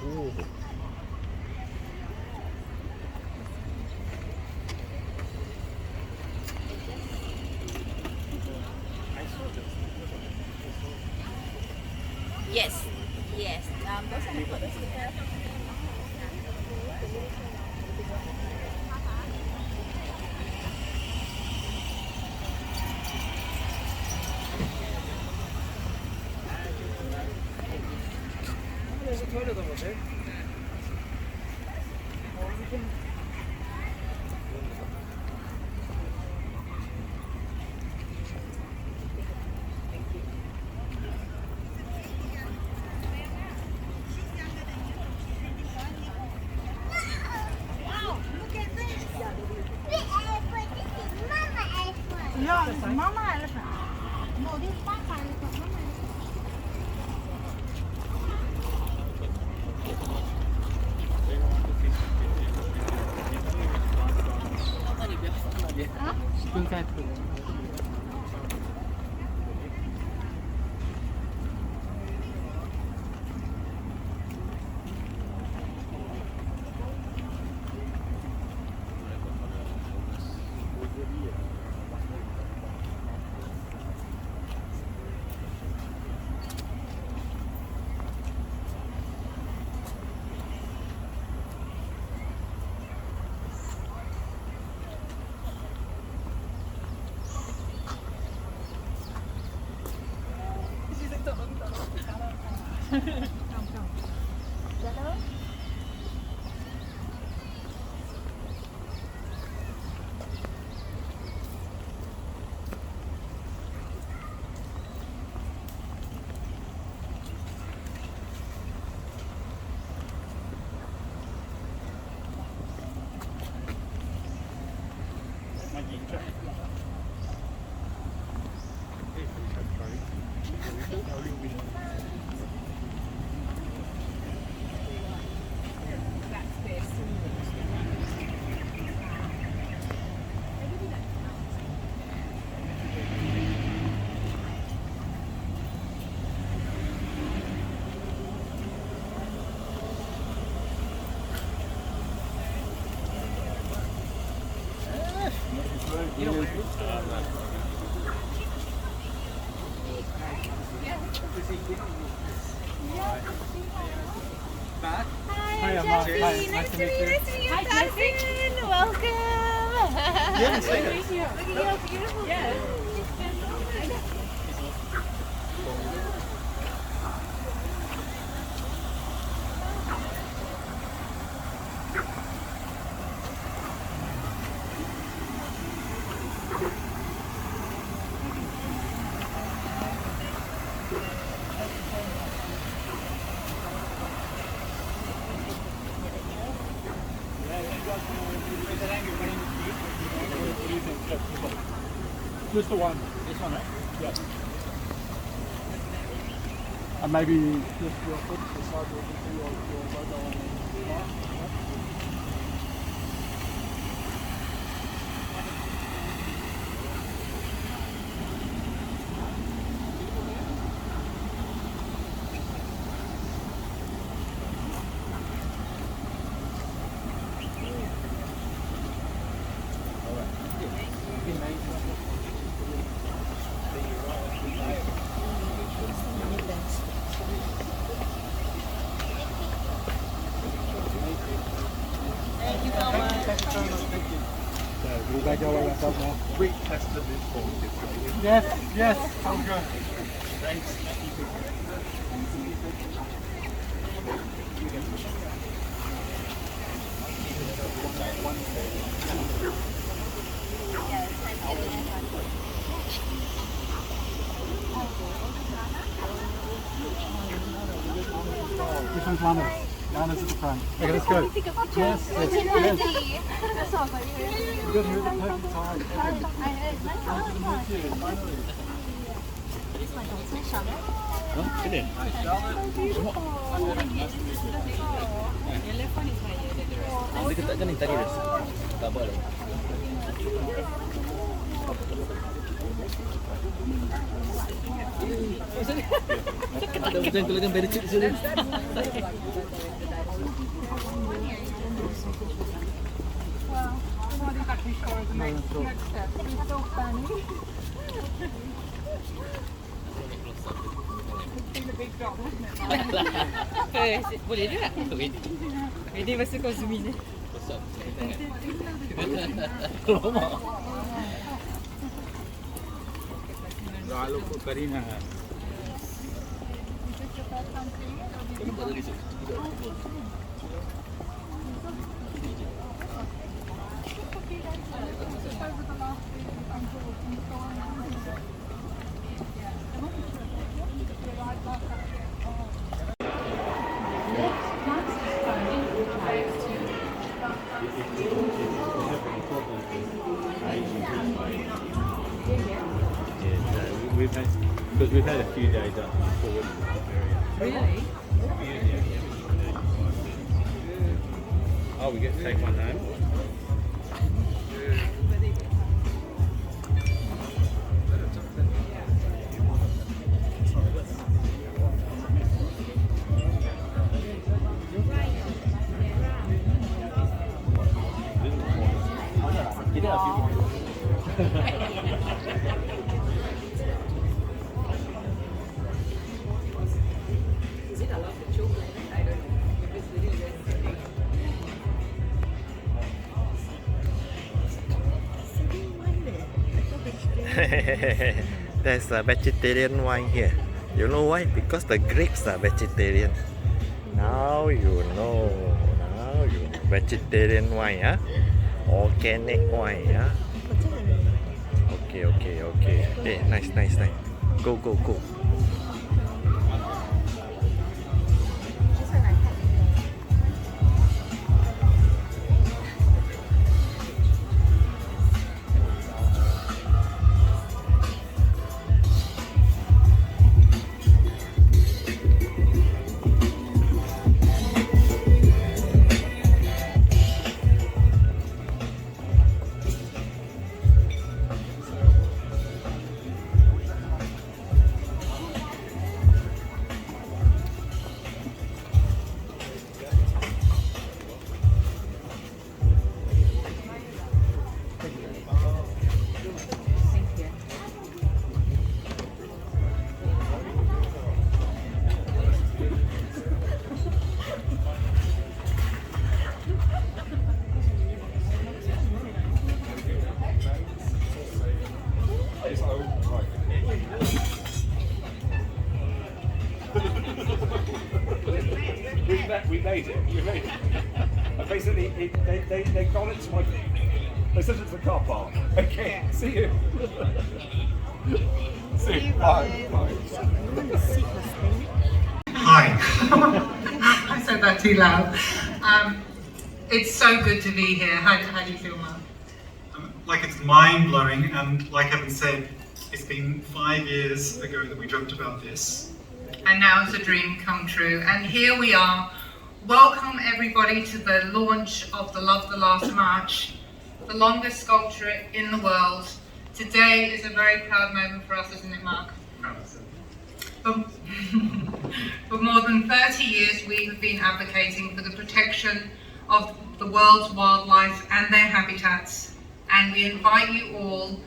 오. Yes, yes. Those are the photos. Yeah, Mama elephant. No, this is Papa elephant. Mama elephant. Hi, Jeffrey. Nice to meet you. Hi, Jeffrey. Welcome. You haven't seen it. Look at how beautiful. Yeah. Just the one. This one, right? Yeah. And maybe just your foot to the side of your logo on the line. Thank you so much. So will they go around up now? We tested this for you. Yes, yes. I'm good. Thanks. Which one's Lana's? Lana's at the front. Okay, let's go. Yes, yes, yes. You've got to move it perfect time. Brilliant. Dia ketatkan ni tadi dah. Tak boleh. Talagang very cheap sila. Somebody's actually sure the next step. It's so funny. It's been a big job, hasn't it? Boleh juga? Ini masa kau zoom in. Lalu ko Karina. Because we've had a few days up in the forward area. Really? Oh, we get to take one home. There's a vegetarian wine here. You know why? Because the grapes are vegetarian. Now you know. Now you know. Vegetarian wine, huh? Organic wine, huh? Okay. Okay, nice. Go. We made it. Basically, they got it to my. They sent it to the car park. Okay, see you. See you. Bye. Hi. I said that too loud. It's so good to be here. How do you feel, Mark? Like it's mind-blowing, and like Evan said, it's been 5 years ago that we dreamt about this. And now it's a dream come true. And here we are. Welcome everybody to the launch of the Love the Last March, the longest sculpture in the world. Today is a very proud moment for us, isn't it, Mark? For more than 30 years, we have been advocating for the protection of the world's wildlife and their habitats. And we invite you all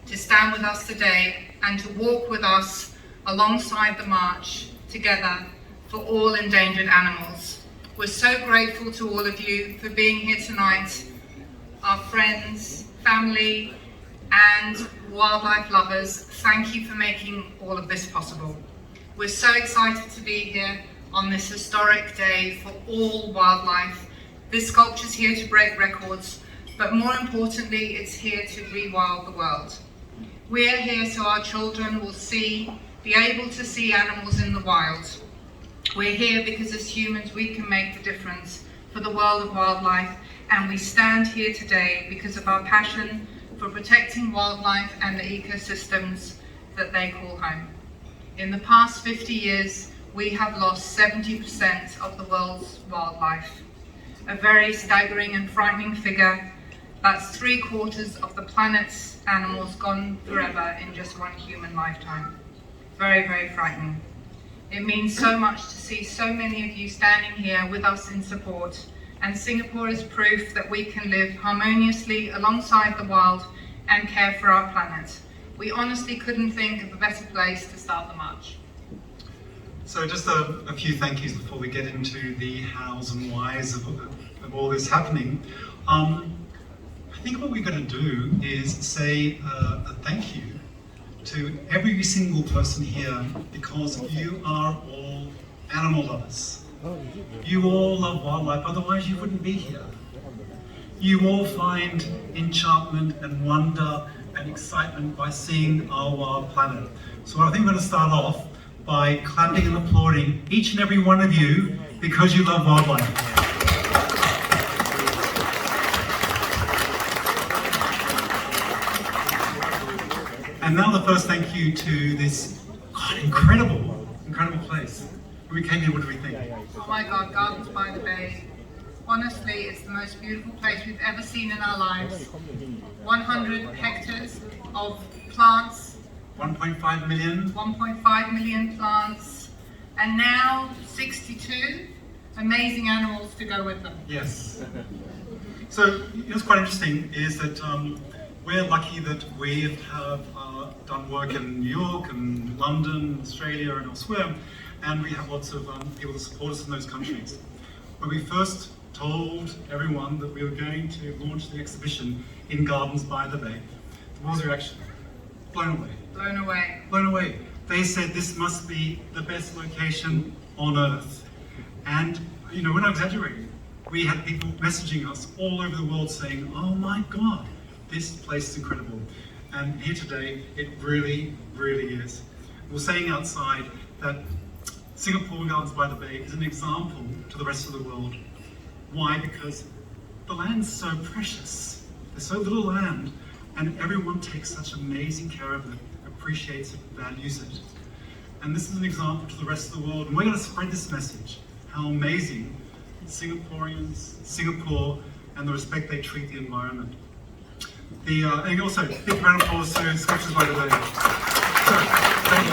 to stand with us today and to walk with us alongside the march together for all endangered animals. We're so grateful to all of you for being here tonight, our friends, family, and wildlife lovers. Thank you for making all of this possible. We're so excited to be here on this historic day for all wildlife. This sculpture's here to break records, but more importantly, it's here to rewild the world. We're here so our children will be able to see animals in the wild. We're here because as humans we can make the difference for the world of wildlife, and we stand here today because of our passion for protecting wildlife and the ecosystems that they call home. In the past 50 years, we have lost 70% of the world's wildlife. A very staggering and frightening figure, That's 3/4 of the planet's animals gone forever in just one human lifetime. Very, very frightening. It means so much to see so many of you standing here with us in support, and Singapore is proof that we can live harmoniously alongside the wild and care for our planet. We honestly couldn't think of a better place to start the march. So just a few thank yous before we get into the hows and whys of all this happening. I think what we're going to do is say a thank you to every single person here, because you are all animal lovers. You all love wildlife, otherwise you wouldn't be here. You all find enchantment and wonder and excitement by seeing our wild planet. So I think we're going to start off by clapping and applauding each and every one of you because you love wildlife. And now the first thank you to this incredible place. When we came here, what did we think? Oh my God, Gardens by the Bay. Honestly, it's the most beautiful place we've ever seen in our lives. 100 hectares of plants. 1.5 million. 1.5 million plants. And now 62 amazing animals to go with them. Yes. So, what's quite interesting is that we're lucky that we have done work in New York and London, Australia and elsewhere, and we have lots of people that support us in those countries. When we first told everyone that we were going to launch the exhibition in Gardens by the Bay, what was their reaction? Blown away. Blown away. Blown away. They said this must be the best location on earth. And, you know, we're not exaggerating. We had people messaging us all over the world saying, oh my God, this place is incredible. And here today, it really, really is. We're saying outside that Singapore Gardens by the Bay is an example to the rest of the world. Why? Because the land's so precious. There's so little land, and everyone takes such amazing care of it, appreciates it, values it. And this is an example to the rest of the world. And we're going to spread this message, how amazing Singaporeans, Singapore, and the respect they treat the environment. And also, big round of applause to Sculptures by the Bay. So, thank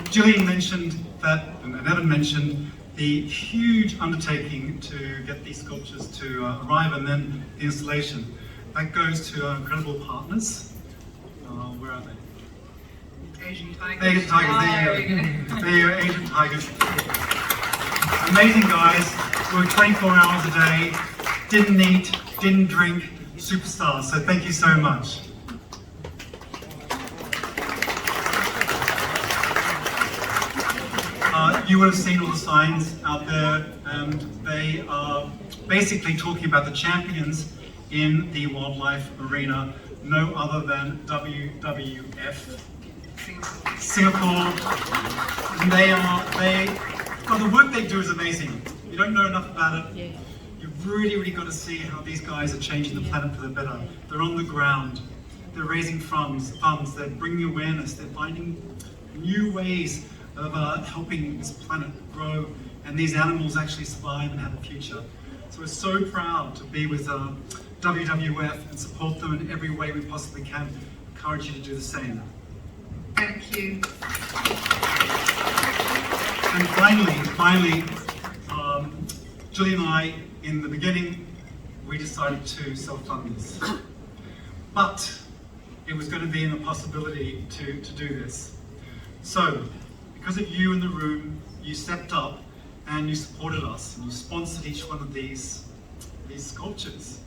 you. Gillian mentioned that, and Evan mentioned, the huge undertaking to get these sculptures to arrive and then the installation. That goes to our incredible partners. Where are they? Asian tigers. Asian tigers, there you go, Asian tigers. Amazing guys, work 24 hours a day, didn't eat, didn't drink, superstars, so thank you so much. You would have seen all the signs out there, and they are basically talking about the champions in the wildlife arena, no other than WWF Singapore. And the work they do is amazing. You don't know enough about it. Yeah. You've really got to see how these guys are changing the planet for the better. They're on the ground. They're raising funds. They're bringing awareness. They're finding new ways of helping this planet grow and these animals actually survive and have a future. So we're so proud to be with WWF and support them in every way we possibly can. Encourage you to do the same. Thank you. And finally, Julie and I, in the beginning, we decided to self-fund this. But it was going to be an impossibility to do this. So, because of you in the room, you stepped up and you supported us, and you sponsored each one of these sculptures,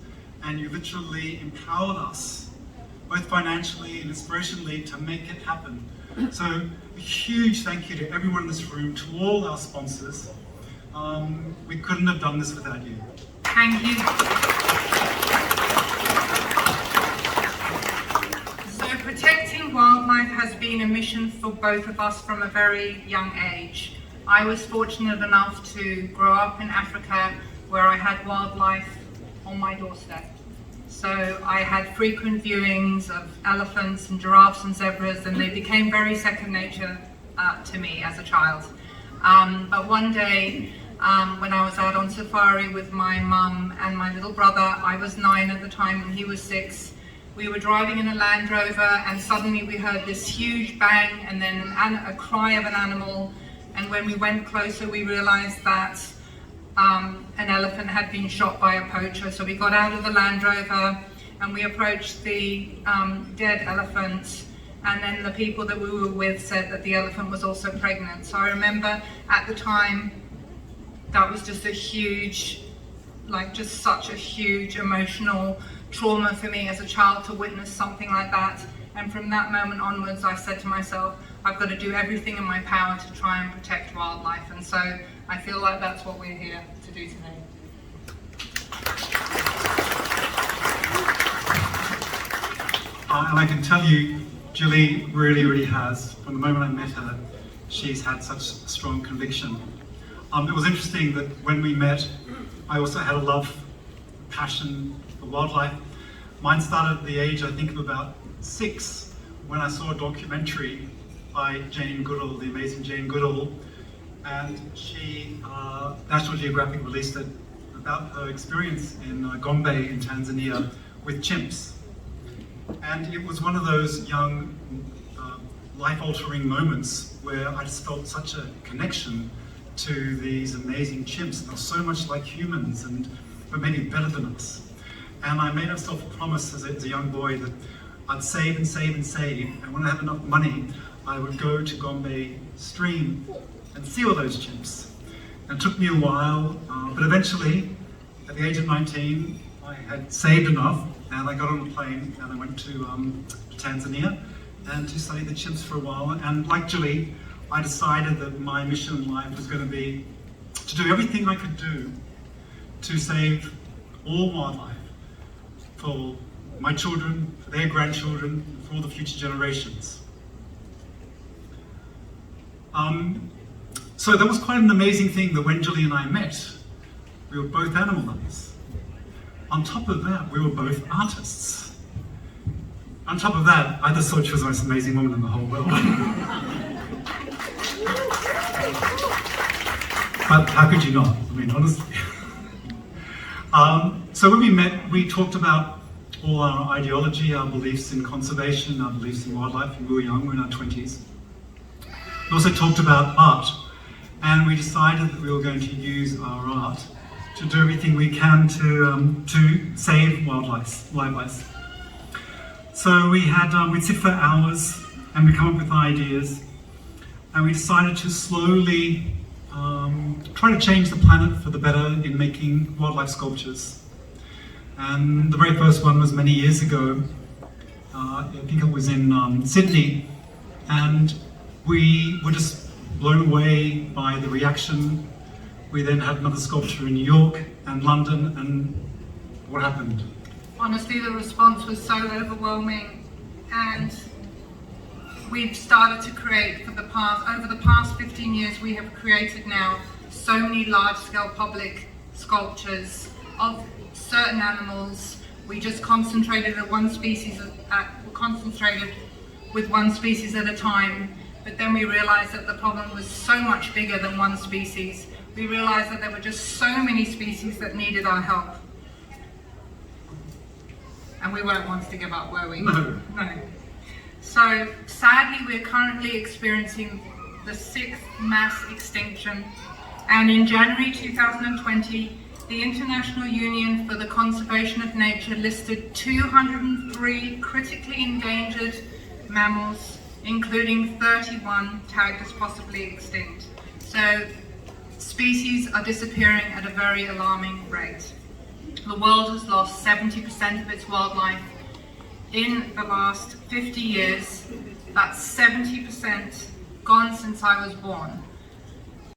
and you literally empowered us, both financially and inspirationally, to make it happen. So a huge thank you to everyone in this room, to all our sponsors. We couldn't have done this without you. Thank you. So protecting wildlife has been a mission for both of us from a very young age. I was fortunate enough to grow up in Africa, where I had wildlife on my doorstep. So I had frequent viewings of elephants and giraffes and zebras, and they became very second nature to me as a child. But one day when I was out on safari with my mum and my little brother. I was 9 at the time and he was 6. We were driving in a Land Rover and suddenly we heard this huge bang and then a cry of an animal. And when we went closer, we realized that an elephant had been shot by a poacher. So we got out of the Land Rover and we approached the dead elephant. And then the people that we were with said that the elephant was also pregnant. So I remember at the time, that was just a huge, just such a huge emotional trauma for me as a child to witness something like that. And from that moment onwards, I said to myself, I've got to do everything in my power to try and protect wildlife. And so I feel like that's what we're here to do today. And I can tell you, Julie really has, from the moment I met her, she's had such strong conviction. It was interesting that when we met, I also had a love, passion for wildlife. Mine started at the age, I think, of about 6, when I saw a documentary by Jane Goodall, the amazing Jane Goodall, and she, National Geographic released it about her experience in Gombe in Tanzania with chimps. And it was one of those young, life-altering moments where I just felt such a connection to these amazing chimps. They're so much like humans, but maybe better than us. And I made myself a promise as a young boy that I'd save and save and save, and when I have enough money, I would go to Gombe stream and see all those chimps. And it took me a while, but eventually, at the age of 19, I had saved enough, and I got on a plane and I went to Tanzania and to study the chimps for a while. And like Julie, I decided that my mission in life was going to be to do everything I could do to save all wildlife for my children, for their grandchildren, and for all the future generations. So that was quite an amazing thing that when Julie and I met, we were both animal lovers. On top of that, we were both artists. On top of that, I just thought she was the most amazing woman in the whole world. But how could you not? I mean, honestly. So when we met, we talked about all our ideology, our beliefs in conservation, our beliefs in wildlife. We were young, we were in our 20s. We also talked about art, and we decided that we were going to use our art to do everything we can to save wildlife. So we'd sit for hours and we'd come up with ideas, and we decided to slowly try to change the planet for the better in making wildlife sculptures. And the very first one was many years ago. I think it was in Sydney, and we were just blown away by the reaction. We then had another sculpture in New York and London, and what happened? Honestly, the response was so overwhelming, and we've started to create over the past 15 years, we have created now so many large-scale public sculptures of certain animals. We just concentrated with one species at a time, but then we realized that the problem was so much bigger than one species. We realized that there were just so many species that needed our help. And we weren't ones to give up, were we? No. So sadly, we're currently experiencing the 6th mass extinction. And in January 2020, the International Union for the Conservation of Nature listed 203 critically endangered mammals, including 31 tagged as possibly extinct. So species are disappearing at a very alarming rate. The world has lost 70% of its wildlife in the last 50 years. That's 70% gone since I was born.